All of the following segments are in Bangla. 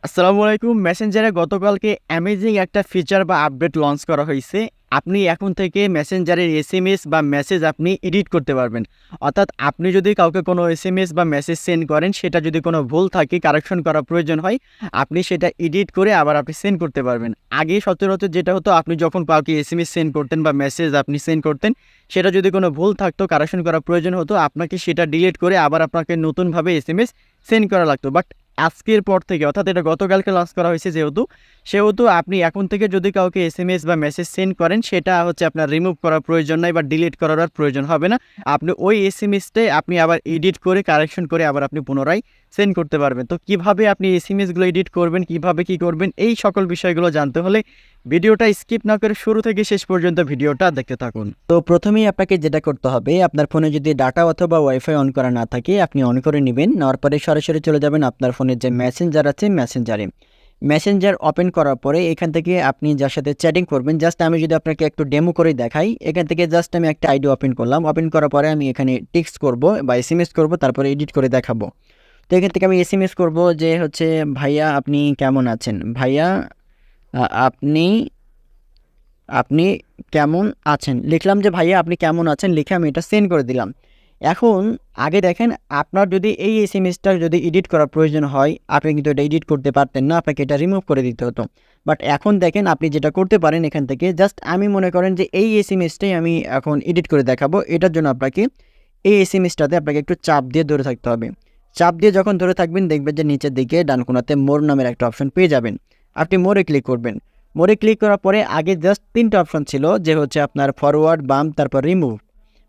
আসসালামু আলাইকুম। মেসেঞ্জারে গতকালকে অ্যামেজিং একটা ফিচার বা আপডেট লঞ্চ করা হয়েছে। আপনি এখন থেকে মেসেঞ্জারের এসএমএস বা মেসেজ আপনি এডিট করতে পারবেন। অর্থাৎ আপনি যদি কাউকে কোনো এসএমএস বা মেসেজ সেন্ড করেন, সেটা যদি কোনো ভুল থাকে, কারেকশন করা প্রয়োজন হয়, আপনি সেটা এডিট করে আবার আপনি সেন্ড করতে পারবেন। আগে সচরাচর যেটা হতো, আপনি যখন কাউকে এসএমএস সেন্ড করতেন বা মেসেজ আপনি সেন্ড করতেন, সেটা যদি কোনো ভুল থাকতো, কারেকশন করা প্রয়োজন হতো, আপনাকে সেটা ডিলিট করে আবার আপনাকে নতুনভাবে এসএমএস সেন্ড করা লাগতো। বাট আজকের পর থেকে, অর্থাৎ এটা গতকালকে লঞ্চ করা হয়েছে সেহেতু আপনি এখন থেকে যদি কাউকে এসএমএস বা মেসেজ সেন্ড করেন, সেটা হচ্ছে আপনার রিমুভ করার প্রয়োজন নাই বা ডিলিট করার আর প্রয়োজন হবে না। আপনি ওই এসএমএসটাই আপনি আবার এডিট করে, কারেকশন করে আবার আপনি পুনরায় সেন্ড করতে পারবেন। তো কিভাবে আপনি এসএমএসগুলো এডিট করবেন, কিভাবে কি করবেন, এই সকল বিষয়গুলো জানতে হলে ভিডিওটা স্কিপ না করে শুরু থেকে শেষ পর্যন্ত ভিডিওটা দেখতে থাকুন। তো প্রথমেই আপনাকে যেটা করতে হবে, আপনার ফোনে যদি ডাটা অথবা ওয়াইফাই অন করা না থাকে, আপনি অন করে নেবেন। নেওয়ার পরে সরাসরি চলে যাবেন আপনার ফোনের যে মেসেঞ্জার আছে, মেসেঞ্জার ওপেন করার পরে এখান থেকে আপনি যার সাথে চ্যাটিং করবেন, জাস্ট আমি যদি আপনাকে একটু ডেমো করে দেখাই, এখান থেকে জাস্ট আমি একটা আইডি ওপেন করলাম। ওপেন করার পরে আমি এখানে টেক্সট করব বা এসএমএস করব, তারপরে এডিট করে দেখাবো। তো এখান থেকে আমি এসএমএস করব যে হচ্ছে, ভাইয়া আপনি কেমন আছেন, ভাইয়া আপনি আপনি কেমন আছেন লিখলাম, যে ভাইয়া আপনি কেমন আছেন লিখে আমি এটা সেন্ড করে দিলাম। এখন আগে দেখেন, আপনার যদি এই এসএমএসটা যদি এডিট করার প্রয়োজন হয়, আপনি কিন্তু এটা এডিট করতে পারতেন না, আপনাকে এটা রিমুভ করে দিতে হতো। বাট এখন দেখেন, আপনি যেটা করতে পারেন, এখান থেকে জাস্ট আমি মনে করেন যে এই এসএমএসটাই আমি এখন এডিট করে দেখাবো। এটার জন্য আপনাকে এই এসএমএসটাতে আপনাকে একটু চাপ দিয়ে ধরে থাকতে হবে। চাপ দিয়ে যখন ধরে থাকবেন, দেখবেন যে নিচের দিকে ডান কোণাতে মোর নামের একটা অপশন পেয়ে যাবেন। আপনি মোরে ক্লিক করবেন। মোরে ক্লিক করার পরে আগে জাস্ট 3টা অপশন ছিল, যে হচ্ছে আপনার ফরওয়ার্ড, বাম, তারপর রিমুভ।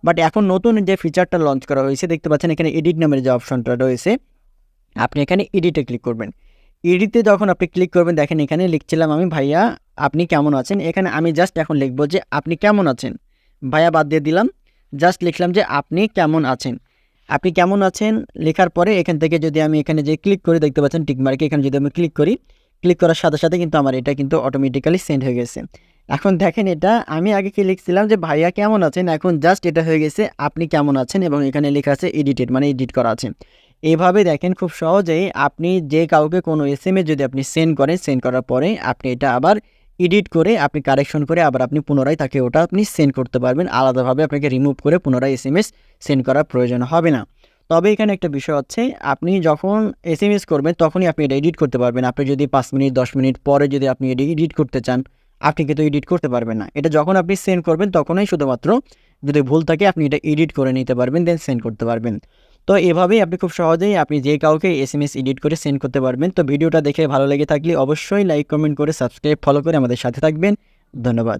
বাট এখন নতুন যে ফিচারটা লঞ্চ করা হয়েছে, দেখতে পাচ্ছেন এখানে এডিট নামের যে অপশনটা রয়েছে, আপনি এখানে এডিটে ক্লিক করবেন। এডিটে যখন আপনি ক্লিক করবেন, দেখেন এখানে লিখছিলাম আমি, ভাইয়া আপনি কেমন আছেন। এখানে আমি জাস্ট এখন লিখবো যে আপনি কেমন আছেন, ভাইয়া বাদ দিয়ে দিলাম, জাস্ট লিখলাম যে আপনি কেমন আছেন। আপনি কেমন আছেন লেখার পরে এখান থেকে যদি আমি এখানে যে ক্লিক করি, দেখতে পাচ্ছেন টিকমার্কে, এখানে যদি আমি ক্লিক করি, ক্লিক করার সাথে সাথে কিন্তু আমার এটা কিন্তু অটোমেটিক্যালি সেন্ড হয়ে গেছে। এখন দেখেন, এটা আমি আগে কি লিখছিলাম যে ভাইয়া কেমন আছেন, এখন জাস্ট এটা হয়ে গেছে আপনি কেমন আছেন, এবং এখানে লেখা আছে এডিটেড, মানে এডিট করা আছে। এইভাবে দেখেন খুব সহজেই আপনি যে কাউকে কোনো এসএমএস যদি আপনি সেন্ড করেন, সেন্ড করার পরে আপনি এটা আবার এডিট করে, আপনি কারেকশন করে আবার আপনি পুনরায় তাকে ওটা আপনি সেন্ড করতে পারবেন। আলাদাভাবে আপনাকে রিমুভ করে পুনরায় এসএমএস সেন্ড করার প্রয়োজন হবে না। তবে এখানে একটা বিষয় হচ্ছে, আপনি যখন এসএমএস করবেন তখনই আপনি এটা এডিট করতে পারবেন। আপনি যদি 5 মিনিট 10 মিনিট পরে যদি আপনি এটা এডিট করতে চান, আপনি কিন্তু এডিট করতে পারবেন না। এটা যখন আপনি সেন্ড করবেন তখনই শুধুমাত্র যদি ভুল থাকে আপনি এটা এডিট করে নিতে পারবেন, দেন সেন্ড করতে পারবেন। তো এভাবেই আপনি খুব সহজেই আপনি যে কাউকে এসএমএস এডিট করে সেন্ড করতে পারবেন। তো ভিডিওটা দেখে ভালো লেগে থাকলে অবশ্যই লাইক, কমেন্ট করে, সাবস্ক্রাইব, ফলো করে আমাদের সাথে থাকবেন। ধন্যবাদ।